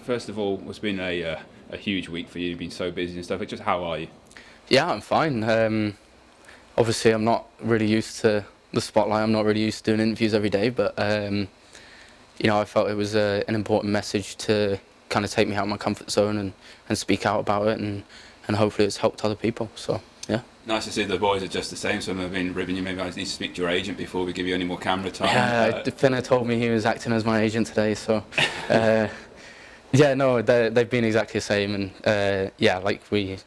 first of all, it's been a huge week for you. You've been so busy and stuff. Just how are you? Yeah, I'm fine. Obviously, I'm not really used to the spotlight. I'm not really used to doing interviews every day, but I felt it was an important message to kind of take me out of my comfort zone and speak out about it, and hopefully it's helped other people. So yeah. Nice to see the boys are just the same. Some have been ribbing you. Maybe I need to speak to your agent before we give you any more camera time. Yeah, Finna told me he was acting as my agent today, so yeah, no, they've been exactly the same, and like we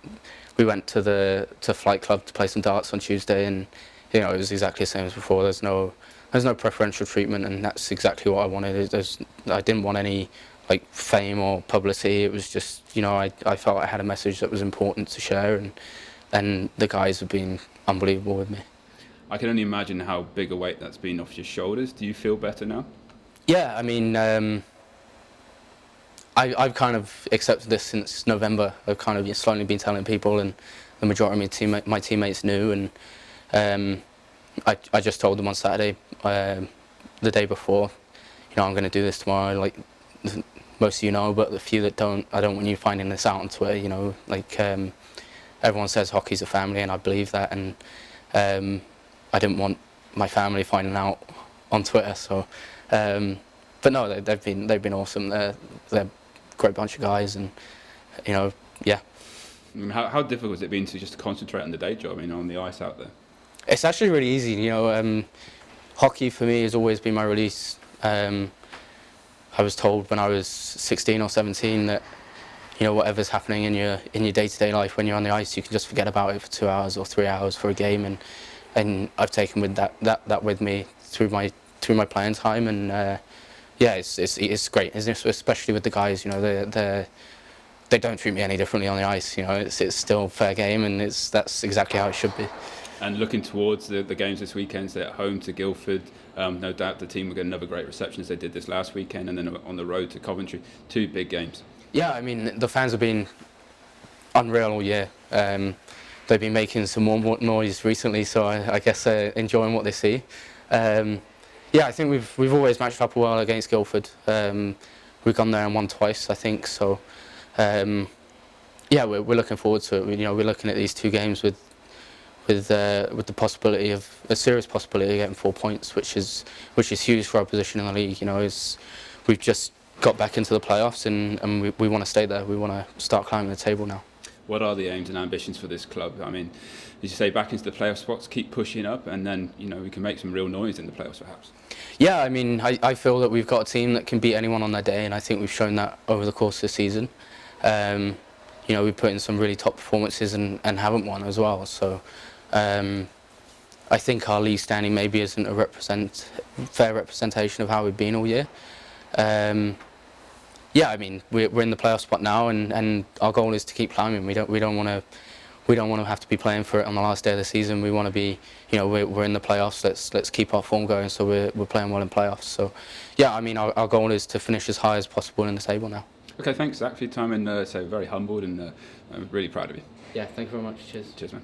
went to Flight Club to play some darts on Tuesday, and it was exactly the same as before. There's no preferential treatment, and that's exactly what I wanted. I didn't want any fame or publicity. It was just I felt I had a message that was important to share, and the guys have been unbelievable with me. I can only imagine how big a weight that's been off your shoulders. Do you feel better now? Yeah, I mean, I've kind of accepted this since November. I've kind of slowly been telling people, and the majority of my teammates knew, and I just told them on Saturday, the day before, I'm going to do this tomorrow. Like most of you know, but the few that don't, I don't want you finding this out on Twitter. Everyone says hockey's a family, and I believe that, and I didn't want my family finding out on Twitter. So, but no, they've been awesome. They're a great bunch of guys, and yeah. I mean, how difficult has it been to just concentrate on the day job, on the ice out there? It's actually really easy. Hockey for me has always been my release. I was told when I was 16 or 17 that whatever's happening in your day-to-day life, when you're on the ice, you can just forget about it for 2 hours or 3 hours for a game, and I've taken with that with me through my playing time, and yeah, it's great, especially with the guys. They don't treat me any differently on the ice. It's still fair game, and that's exactly how it should be. And looking towards the games this weekend, they're at home to Guildford. No doubt the team will get another great reception as they did this last weekend, and then on the road to Coventry. 2 big games. Yeah, I mean, the fans have been unreal all year. They've been making some more noise recently, so I guess they're enjoying what they see. Yeah, I think we've always matched up well against Guildford. We've gone there and won twice, I think. So yeah, we're looking forward to it. We're looking at these 2 games with the possibility of a serious possibility of getting 4 points, which is huge for our position in the league. We've just got back into the playoffs, and we want to stay there. We want to start climbing the table now. What are the aims and ambitions for this club? I mean, as you say, back into the playoff spots, keep pushing up, and then we can make some real noise in the playoffs, perhaps. Yeah, I mean, I feel that we've got a team that can beat anyone on their day, and I think we've shown that over the course of the season. We put in some really top performances and haven't won as well. So I think our league standing maybe isn't a fair representation of how we've been all year. Yeah, I mean, we're in the playoff spot now, and our goal is to keep climbing. We don't want to have to be playing for it on the last day of the season. We want to be, we're in the playoffs. Let's keep our form going, so we're playing well in playoffs. So yeah, I mean, our goal is to finish as high as possible in the table now. Okay, thanks Zach for your time, and so very humbled, and I'm really proud of you. Yeah, thank you very much. Cheers. Cheers, man.